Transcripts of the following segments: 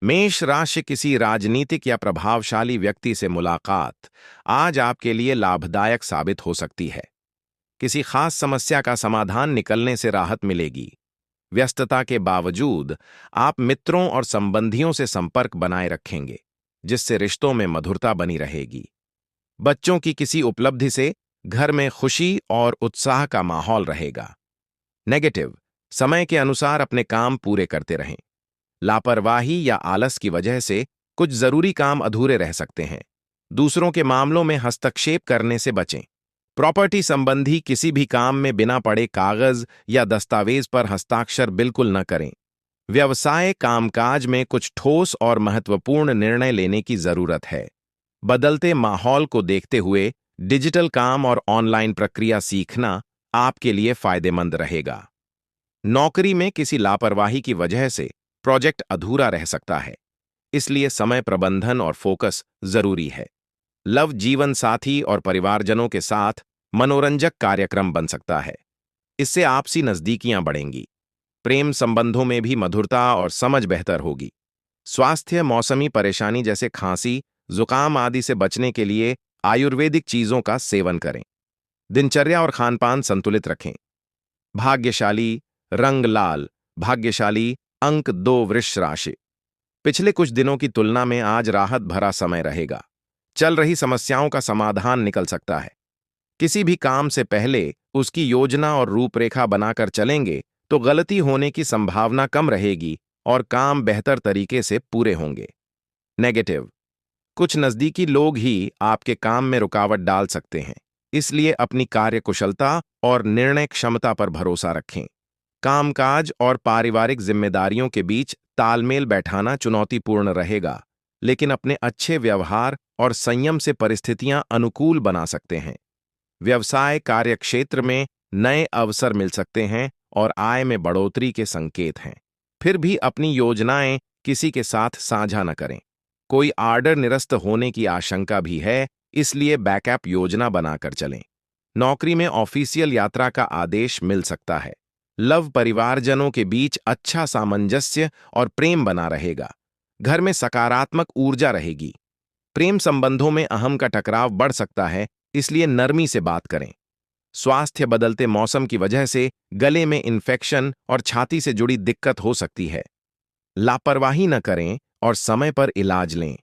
मेष राशि किसी राजनीतिक या प्रभावशाली व्यक्ति से मुलाकात आज आपके लिए लाभदायक साबित हो सकती है। किसी खास समस्या का समाधान निकलने से राहत मिलेगी। व्यस्तता के बावजूद आप मित्रों और संबंधियों से संपर्क बनाए रखेंगे, जिससे रिश्तों में मधुरता बनी रहेगी। बच्चों की किसी उपलब्धि से घर में खुशी और उत्साह का माहौल रहेगा। नेगेटिव, समय के अनुसार अपने काम पूरे करते रहें। लापरवाही या आलस की वजह से कुछ जरूरी काम अधूरे रह सकते हैं। दूसरों के मामलों में हस्तक्षेप करने से बचें। प्रॉपर्टी संबंधी किसी भी काम में बिना पढ़े कागज या दस्तावेज पर हस्ताक्षर बिल्कुल न करें। व्यवसाय कामकाज में कुछ ठोस और महत्वपूर्ण निर्णय लेने की जरूरत है। बदलते माहौल को देखते हुए डिजिटल काम और ऑनलाइन प्रक्रिया सीखना आपके लिए फायदेमंद रहेगा। नौकरी में किसी लापरवाही की वजह से प्रोजेक्ट अधूरा रह सकता है, इसलिए समय प्रबंधन और फोकस जरूरी है। लव जीवन साथी और परिवारजनों के साथ मनोरंजक कार्यक्रम बन सकता है। इससे आपसी नजदीकियां बढ़ेंगी। प्रेम संबंधों में भी मधुरता और समझ बेहतर होगी। स्वास्थ्य मौसमी परेशानी जैसे खांसी, जुकाम आदि से बचने के लिए आयुर्वेदिक चीजों का सेवन करें। दिनचर्या और खानपान संतुलित रखें। भाग्यशाली रंग लाल, भाग्यशाली अंक 2 वृष राशि। पिछले कुछ दिनों की तुलना में आज राहत भरा समय रहेगा। चल रही समस्याओं का समाधान निकल सकता है। किसी भी काम से पहले उसकी योजना और रूपरेखा बनाकर चलेंगे तो गलती होने की संभावना कम रहेगी और काम बेहतर तरीके से पूरे होंगे। नेगेटिव, कुछ नजदीकी लोग ही आपके काम में रुकावट डाल सकते हैं, इसलिए अपनी कार्यकुशलता और निर्णय क्षमता पर भरोसा रखें। कामकाज और पारिवारिक जिम्मेदारियों के बीच तालमेल बैठाना चुनौतीपूर्ण रहेगा, लेकिन अपने अच्छे व्यवहार और संयम से परिस्थितियां अनुकूल बना सकते हैं। व्यवसाय कार्यक्षेत्र में नए अवसर मिल सकते हैं और आय में बढ़ोतरी के संकेत हैं। फिर भी अपनी योजनाएं किसी के साथ साझा न करें। कोई आर्डर निरस्त होने की आशंका भी है, इसलिए बैकअप योजना बनाकर चलें। नौकरी में ऑफिशियल यात्रा का आदेश मिल सकता है। लव परिवारजनों के बीच अच्छा सामंजस्य और प्रेम बना रहेगा। घर में सकारात्मक ऊर्जा रहेगी। प्रेम संबंधों में अहम का टकराव बढ़ सकता है, इसलिए नरमी से बात करें। स्वास्थ्य बदलते मौसम की वजह से गले में इन्फेक्शन और छाती से जुड़ी दिक्कत हो सकती है। लापरवाही न करें और समय पर इलाज लें।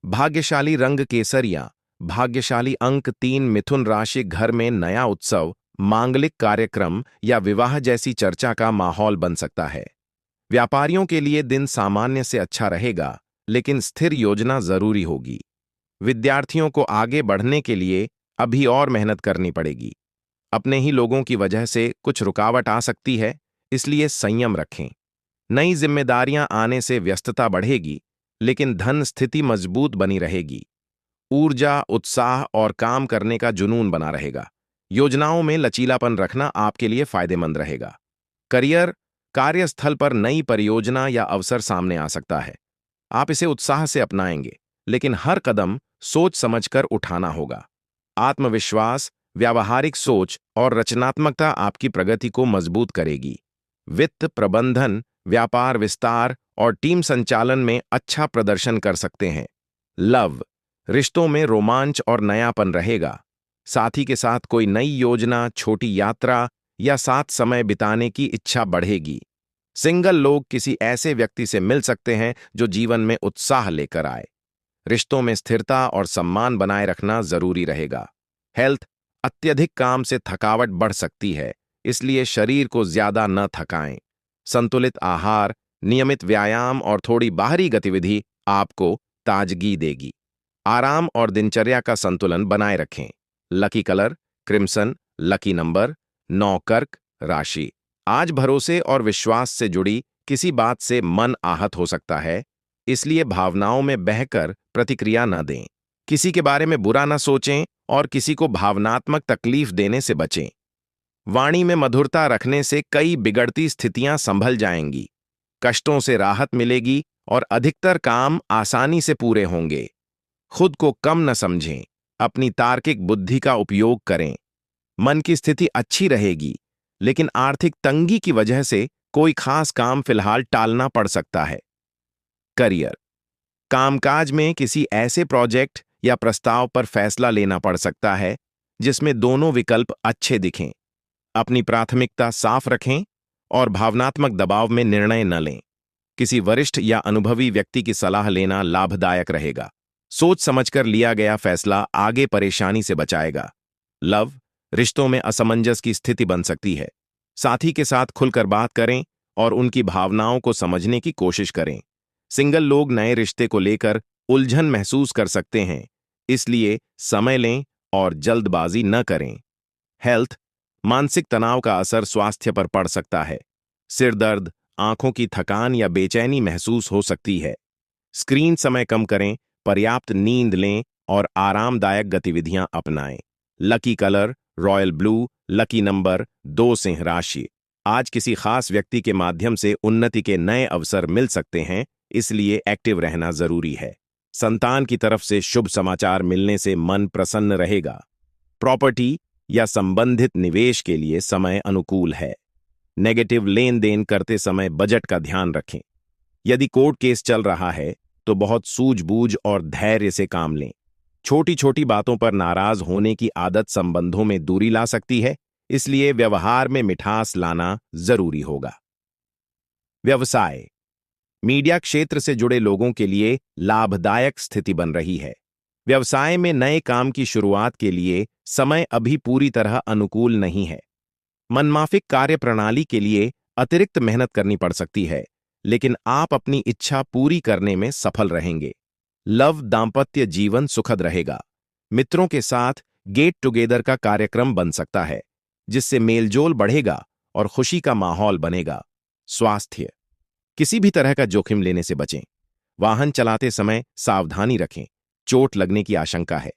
भाग्यशाली रंग केसरिया, भाग्यशाली अंक 3 मिथुन राशि। घर में नया उत्सव, मांगलिक कार्यक्रम या विवाह जैसी चर्चा का माहौल बन सकता है। व्यापारियों के लिए दिन सामान्य से अच्छा रहेगा, लेकिन स्थिर योजना जरूरी होगी। विद्यार्थियों को आगे बढ़ने के लिए अभी और मेहनत करनी पड़ेगी। अपने ही लोगों की वजह से कुछ रुकावट आ सकती है, इसलिए संयम रखें। नई जिम्मेदारियां आने से व्यस्तता बढ़ेगी, लेकिन धन स्थिति मजबूत बनी रहेगी। ऊर्जा, उत्साह और काम करने का जुनून बना रहेगा। योजनाओं में लचीलापन रखना आपके लिए फायदेमंद रहेगा। करियर, कार्यस्थल पर नई परियोजना या अवसर सामने आ सकता है। आप इसे उत्साह से अपनाएंगे, लेकिन हर कदम सोच समझकर उठाना होगा। आत्मविश्वास, व्यावहारिक सोच और रचनात्मकता आपकी प्रगति को मजबूत करेगी। वित्त प्रबंधन, व्यापार विस्तार और टीम संचालन में अच्छा प्रदर्शन कर सकते हैं। लव, रिश्तों में रोमांच और नयापन रहेगा। साथी के साथ कोई नई योजना, छोटी यात्रा या साथ समय बिताने की इच्छा बढ़ेगी। सिंगल लोग किसी ऐसे व्यक्ति से मिल सकते हैं जो जीवन में उत्साह लेकर आए। रिश्तों में स्थिरता और सम्मान बनाए रखना जरूरी रहेगा। हेल्थ, अत्यधिक काम से थकावट बढ़ सकती है, इसलिए शरीर को ज्यादा न थकाएं। संतुलित आहार, नियमित व्यायाम और थोड़ी बाहरी गतिविधि आपको ताजगी देगी। आराम और दिनचर्या का संतुलन बनाए रखें। Lucky colour crimson, lucky number 9 कर्क राशि। आज भरोसे और विश्वास से जुड़ी किसी बात से मन आहत हो सकता है, इसलिए भावनाओं में बहकर प्रतिक्रिया न दें। किसी के बारे में बुरा न सोचें और किसी को भावनात्मक तकलीफ देने से बचें। वाणी में मधुरता रखने से कई बिगड़ती स्थितियां संभल जाएंगी। कष्टों से राहत मिलेगी और अधिकतर काम आसानी से पूरे होंगे। खुद को कम न समझें, अपनी तार्किक बुद्धि का उपयोग करें। मन की स्थिति अच्छी रहेगी, लेकिन आर्थिक तंगी की वजह से कोई खास काम फिलहाल टालना पड़ सकता है। करियर। कामकाज में किसी ऐसे प्रोजेक्ट या प्रस्ताव पर फैसला लेना पड़ सकता है जिसमें दोनों विकल्प अच्छे दिखें। अपनी प्राथमिकता साफ रखें और भावनात्मक दबाव में निर्णय न लें। किसी वरिष्ठ या अनुभवी व्यक्ति की सलाह लेना लाभदायक रहेगा। सोच समझकर लिया गया फैसला आगे परेशानी से बचाएगा। लव, रिश्तों में असमंजस की स्थिति बन सकती है। साथी के साथ खुलकर बात करें और उनकी भावनाओं को समझने की कोशिश करें। सिंगल लोग नए रिश्ते को लेकर उलझन महसूस कर सकते हैं, इसलिए समय लें और जल्दबाजी न करें। हेल्थ, मानसिक तनाव का असर स्वास्थ्य पर पड़ सकता है। सिर दर्द, आंखों की थकान या बेचैनी महसूस हो सकती है। स्क्रीन समय कम करें, पर्याप्त नींद लें और आरामदायक गतिविधियां अपनाएं। Lucky colour royal blue, lucky number 2 Singh राशि। आज किसी खास व्यक्ति के माध्यम से उन्नति के नए अवसर मिल सकते हैं, इसलिए एक्टिव रहना जरूरी है। संतान की तरफ से शुभ समाचार मिलने से मन प्रसन्न रहेगा। प्रॉपर्टी या संबंधित निवेश के लिए समय अनुकूल है। नेगेटिव लेन देन करते समय बजट का ध्यान रखें। यदि कोर्ट केस चल रहा है तो बहुत सूझबूझ और धैर्य से काम लें। छोटी छोटी बातों पर नाराज होने की आदत संबंधों में दूरी ला सकती है, इसलिए व्यवहार में मिठास लाना जरूरी होगा। व्यवसाय, मीडिया क्षेत्र से जुड़े लोगों के लिए लाभदायक स्थिति बन रही है। व्यवसाय में नए काम की शुरुआत के लिए समय अभी पूरी तरह अनुकूल नहीं है। मनमाफिक कार्यप्रणाली के लिए अतिरिक्त मेहनत करनी पड़ सकती है, लेकिन आप अपनी इच्छा पूरी करने में सफल रहेंगे। लव, दांपत्य जीवन सुखद रहेगा। मित्रों के साथ गेट टुगेदर का कार्यक्रम बन सकता है, जिससे मेलजोल बढ़ेगा और खुशी का माहौल बनेगा। स्वास्थ्य, किसी भी तरह का जोखिम लेने से बचें। वाहन चलाते समय सावधानी रखें, चोट लगने की आशंका है।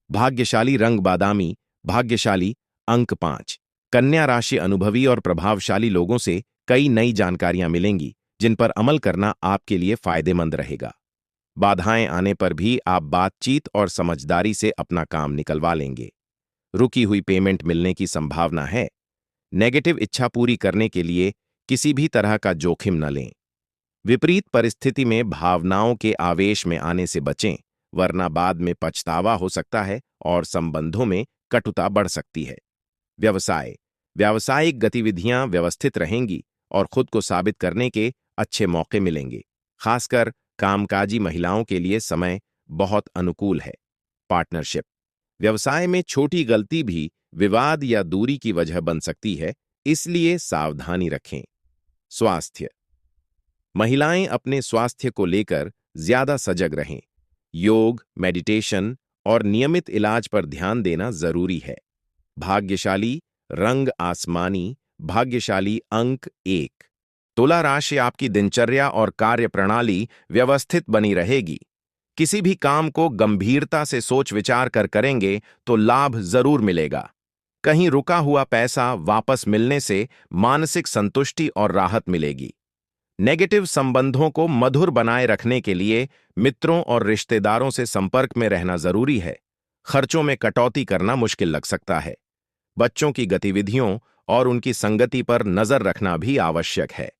भाग्यशाली रंग बादामी, भाग्यशाली अंक 5। कन्या राशि, अनुभवी और प्रभावशाली लोगों से कई नई जानकारियां मिलेंगी, जिन पर अमल करना आपके लिए फायदेमंद रहेगा। बाधाएं आने पर भी आप बातचीत और समझदारी से अपना काम निकलवा लेंगे। रुकी हुई पेमेंट मिलने की संभावना है। नेगेटिव इच्छा पूरी करने के लिए किसी भी तरह का जोखिम न लें। विपरीत परिस्थिति में भावनाओं के आवेश में आने से बचें, वरना बाद में पछतावा हो सकता है और संबंधों में कटुता बढ़ सकती है। व्यवसाय, व्यावसायिक गतिविधियां व्यवस्थित रहेंगी और खुद को साबित करने के अच्छे मौके मिलेंगे। खासकर कामकाजी महिलाओं के लिए समय बहुत अनुकूल है। पार्टनरशिप, व्यवसाय में छोटी गलती भी विवाद या दूरी की वजह बन सकती है, इसलिए सावधानी रखें। स्वास्थ्य, महिलाएं अपने स्वास्थ्य को लेकर ज्यादा सजग रहें। योग, मेडिटेशन और नियमित इलाज पर ध्यान देना जरूरी है। भाग्यशाली रंग आसमानी, भाग्यशाली अंक 1। तुला राशि, आपकी दिनचर्या और कार्यप्रणाली व्यवस्थित बनी रहेगी। किसी भी काम को गंभीरता से सोच विचार कर करेंगे तो लाभ जरूर मिलेगा। कहीं रुका हुआ पैसा वापस मिलने से मानसिक संतुष्टि और राहत मिलेगी। नेगेटिव संबंधों को मधुर बनाए रखने के लिए मित्रों और रिश्तेदारों से संपर्क में रहना जरूरी है। खर्चों में कटौती करना मुश्किल लग सकता है। बच्चों की गतिविधियों और उनकी संगति पर नजर रखना भी आवश्यक है।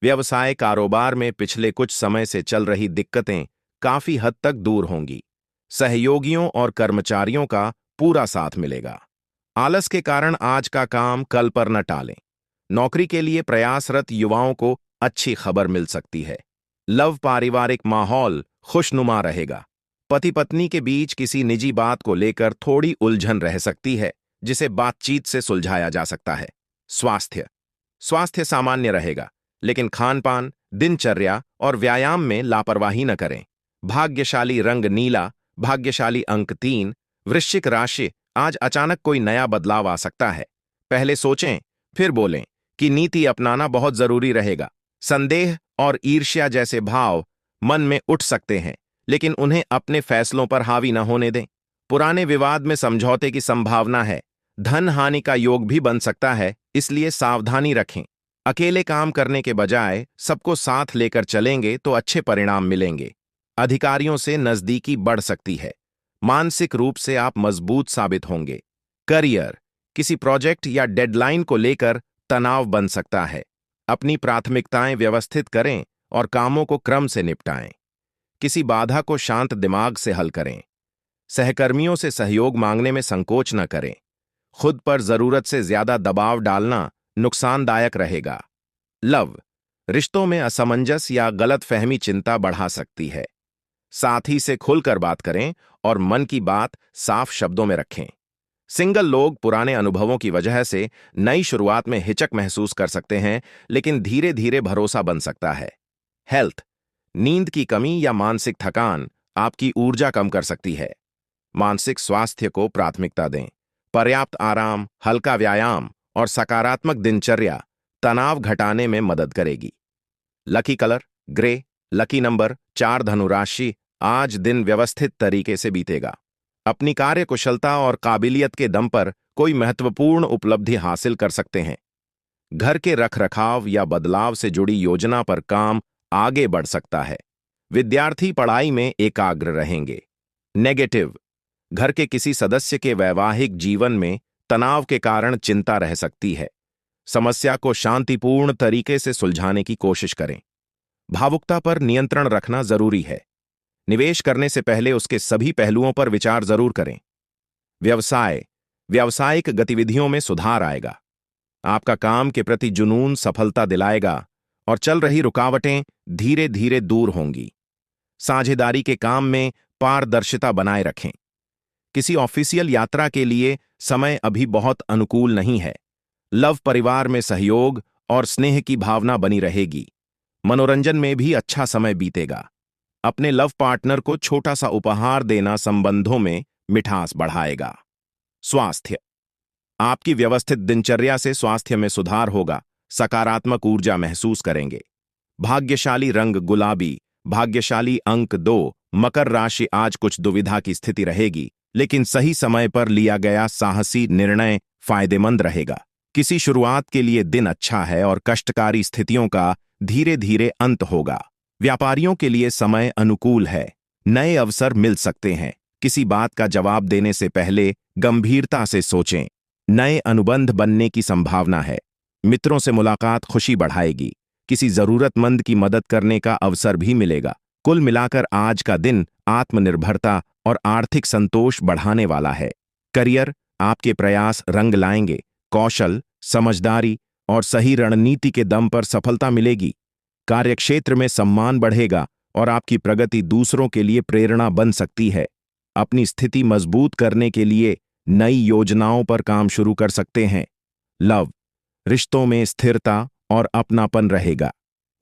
व्यवसाय कारोबार में पिछले कुछ समय से चल रही दिक्कतें काफी हद तक दूर होंगी। सहयोगियों और कर्मचारियों का पूरा साथ मिलेगा। आलस के कारण आज का काम कल पर न टालें। नौकरी के लिए प्रयासरत युवाओं को अच्छी खबर मिल सकती है। लव, पारिवारिक माहौल खुशनुमा रहेगा। पति पत्नी के बीच किसी निजी बात को लेकर थोड़ी उलझन रह सकती है, जिसे बातचीत से सुलझाया जा सकता है। स्वास्थ्य, स्वास्थ्य सामान्य रहेगा, लेकिन खानपान, दिनचर्या और व्यायाम में लापरवाही न करें। भाग्यशाली रंग नीला, भाग्यशाली अंक 3। वृश्चिक राशि, आज अचानक कोई नया बदलाव आ सकता है। पहले सोचें फिर बोलें कि नीति अपनाना बहुत जरूरी रहेगा। संदेह और ईर्ष्या जैसे भाव मन में उठ सकते हैं, लेकिन उन्हें अपने फैसलों पर हावी न होने दें। पुराने विवाद में समझौते की संभावना है। धन हानि का योग भी बन सकता है, इसलिए सावधानी रखें। अकेले काम करने के बजाय सबको साथ लेकर चलेंगे तो अच्छे परिणाम मिलेंगे। अधिकारियों से नजदीकी बढ़ सकती है। मानसिक रूप से आप मजबूत साबित होंगे। करियर, किसी प्रोजेक्ट या डेडलाइन को लेकर तनाव बन सकता है। अपनी प्राथमिकताएं व्यवस्थित करें और कामों को क्रम से निपटाएं। किसी बाधा को शांत दिमाग से हल करें। सहकर्मियों से सहयोग मांगने में संकोच न करें। खुद पर जरूरत से ज्यादा दबाव डालना नुकसानदायक रहेगा। लव, रिश्तों में असमंजस या गलतफहमी चिंता बढ़ा सकती है। साथी से खुलकर बात करें और मन की बात साफ शब्दों में रखें। सिंगल लोग पुराने अनुभवों की वजह से नई शुरुआत में हिचक महसूस कर सकते हैं, लेकिन धीरे धीरे भरोसा बन सकता है। हेल्थ, नींद की कमी या मानसिक थकान आपकी ऊर्जा कम कर सकती है। मानसिक स्वास्थ्य को प्राथमिकता दें। पर्याप्त आराम, हल्का व्यायाम और सकारात्मक दिनचर्या तनाव घटाने में मदद करेगी। Lucky colour grey, lucky number 4 धनु राशि। आज दिन व्यवस्थित तरीके से बीतेगा। अपनी कार्यकुशलता और काबिलियत के दम पर कोई महत्वपूर्ण उपलब्धि हासिल कर सकते हैं। घर के रखरखाव या बदलाव से जुड़ी योजना पर काम आगे बढ़ सकता है। विद्यार्थी पढ़ाई में एकाग्र रहेंगे। नेगेटिव, घर के किसी सदस्य के वैवाहिक जीवन में तनाव के कारण चिंता रह सकती है। समस्या को शांतिपूर्ण तरीके से सुलझाने की कोशिश करें। भावुकता पर नियंत्रण रखना जरूरी है। निवेश करने से पहले उसके सभी पहलुओं पर विचार जरूर करें। व्यवसाय, व्यावसायिक गतिविधियों में सुधार आएगा। आपका काम के प्रति जुनून सफलता दिलाएगा और चल रही रुकावटें धीरे धीरे दूर होंगी। साझेदारी के काम में पारदर्शिता बनाए रखें। किसी ऑफिशियल यात्रा के लिए समय अभी बहुत अनुकूल नहीं है। लव, परिवार में सहयोग और स्नेह की भावना बनी रहेगी। मनोरंजन में भी अच्छा समय बीतेगा। अपने लव पार्टनर को छोटा सा उपहार देना संबंधों में मिठास बढ़ाएगा। स्वास्थ्य, आपकी व्यवस्थित दिनचर्या से स्वास्थ्य में सुधार होगा। सकारात्मक ऊर्जा महसूस करेंगे। भाग्यशाली रंग गुलाबी, भाग्यशाली अंक 2। मकर राशि, आज कुछ दुविधा की स्थिति रहेगी, लेकिन सही समय पर लिया गया साहसी निर्णय फायदेमंद रहेगा। किसी शुरुआत के लिए दिन अच्छा है और कष्टकारी स्थितियों का धीरे धीरे अंत होगा। व्यापारियों के लिए समय अनुकूल है। नए अवसर मिल सकते हैं। किसी बात का जवाब देने से पहले गंभीरता से सोचें। नए अनुबंध बनने की संभावना है। मित्रों से मुलाकात खुशी बढ़ाएगी। किसी जरूरतमंद की मदद करने का अवसर भी मिलेगा। कुल मिलाकर आज का दिन आत्मनिर्भरता और आर्थिक संतोष बढ़ाने वाला है। करियर, आपके प्रयास रंग लाएंगे। कौशल, समझदारी और सही रणनीति के दम पर सफलता मिलेगी। कार्यक्षेत्र में सम्मान बढ़ेगा और आपकी प्रगति दूसरों के लिए प्रेरणा बन सकती है। अपनी स्थिति मजबूत करने के लिए नई योजनाओं पर काम शुरू कर सकते हैं। लव, रिश्तों में स्थिरता और अपनापन रहेगा।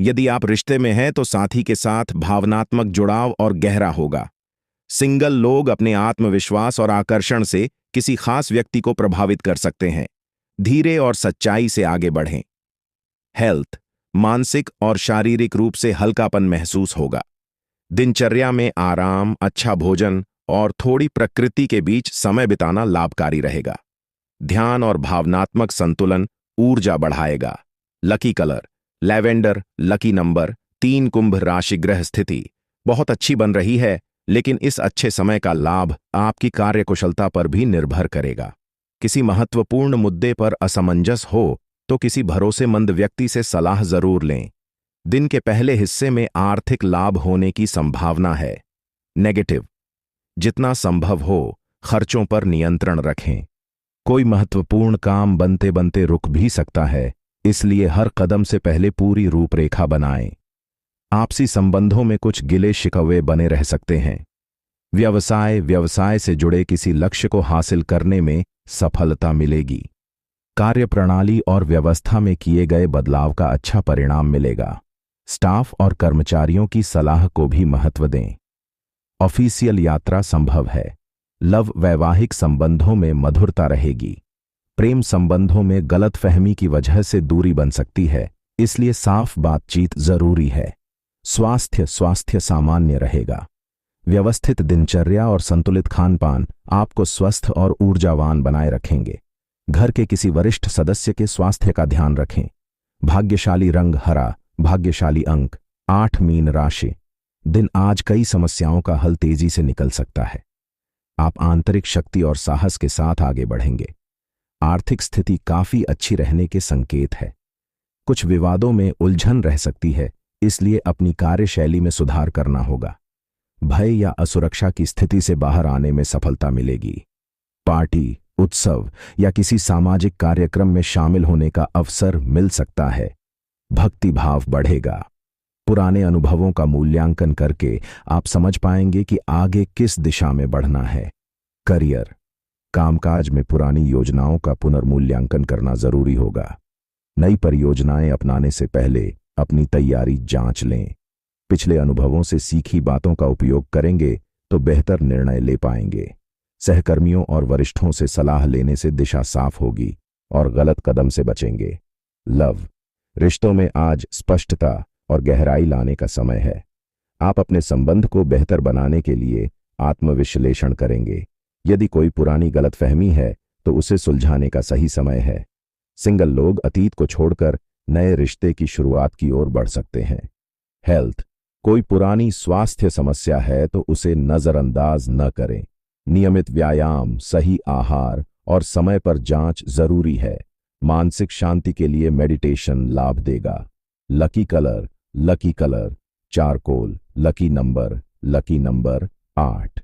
यदि आप रिश्ते में हैं तो साथी के साथ भावनात्मक जुड़ाव और गहरा होगा। सिंगल लोग अपने आत्मविश्वास और आकर्षण से किसी खास व्यक्ति को प्रभावित कर सकते हैं। धीरे और सच्चाई से आगे बढ़ें। हेल्थ, मानसिक और शारीरिक रूप से हल्कापन महसूस होगा। दिनचर्या में आराम, अच्छा भोजन और थोड़ी प्रकृति के बीच समय बिताना लाभकारी रहेगा। ध्यान और भावनात्मक संतुलन ऊर्जा बढ़ाएगा। Lucky colour lavender, lucky number 3। कुंभ राशि, ग्रह स्थिति बहुत अच्छी बन रही है, लेकिन इस अच्छे समय का लाभ आपकी कार्यकुशलता पर भी निर्भर करेगा। किसी महत्वपूर्ण मुद्दे पर असमंजस हो तो किसी भरोसेमंद व्यक्ति से सलाह जरूर लें। दिन के पहले हिस्से में आर्थिक लाभ होने की संभावना है। नेगेटिव, जितना संभव हो खर्चों पर नियंत्रण रखें। कोई महत्वपूर्ण काम बनते बनते रुक भी सकता है, इसलिए हर कदम से पहले पूरी रूपरेखा बनाएं। आपसी संबंधों में कुछ गिले शिकवे बने रह सकते हैं। व्यवसाय से जुड़े किसी लक्ष्य को हासिल करने में सफलता मिलेगी। कार्यप्रणाली और व्यवस्था में किए गए बदलाव का अच्छा परिणाम मिलेगा। स्टाफ और कर्मचारियों की सलाह को भी महत्व दें। ऑफिशियल यात्रा संभव है। लव, वैवाहिक संबंधों में मधुरता रहेगी। प्रेम संबंधों में गलतफहमी की वजह से दूरी बन सकती है, इसलिए साफ बातचीत जरूरी है। स्वास्थ्य सामान्य रहेगा। व्यवस्थित दिनचर्या और संतुलित खानपान आपको स्वस्थ और ऊर्जावान बनाए रखेंगे। घर के किसी वरिष्ठ सदस्य के स्वास्थ्य का ध्यान रखें। भाग्यशाली रंग हरा, भाग्यशाली अंक 8। मीन राशि, दिन आज कई समस्याओं का हल तेजी से निकल सकता है। आप आंतरिक शक्ति और साहस के साथ आगे बढ़ेंगे। आर्थिक स्थिति काफी अच्छी रहने के संकेत है। कुछ विवादों में उलझन रह सकती है, इसलिए अपनी कार्यशैली में सुधार करना होगा। भय या असुरक्षा की स्थिति से बाहर आने में सफलता मिलेगी। पार्टी, उत्सव या किसी सामाजिक कार्यक्रम में शामिल होने का अवसर मिल सकता है। भक्ति भाव बढ़ेगा। पुराने अनुभवों का मूल्यांकन करके आप समझ पाएंगे कि आगे किस दिशा में बढ़ना है। करियर, कामकाज में पुरानी योजनाओं का पुनर्मूल्यांकन करना जरूरी होगा। नई परियोजनाएं अपनाने से पहले अपनी तैयारी जांच लें। पिछले अनुभवों से सीखी बातों का उपयोग करेंगे तो बेहतर निर्णय ले पाएंगे। सहकर्मियों और वरिष्ठों से सलाह लेने से दिशा साफ होगी और गलत कदम से बचेंगे। लव, रिश्तों में आज स्पष्टता और गहराई लाने का समय है। आप अपने संबंध को बेहतर बनाने के लिए आत्मविश्लेषण करेंगे। यदि कोई पुरानी गलतफहमी है तो उसे सुलझाने का सही समय है। सिंगल लोग अतीत को छोड़कर नए रिश्ते की शुरुआत की ओर बढ़ सकते हैं। हेल्थ, कोई पुरानी स्वास्थ्य समस्या है तो उसे नजरअंदाज न करें। नियमित व्यायाम, सही आहार और समय पर जांच जरूरी है। मानसिक शांति के लिए मेडिटेशन लाभ देगा। Lucky colour charcoal. Lucky number 8।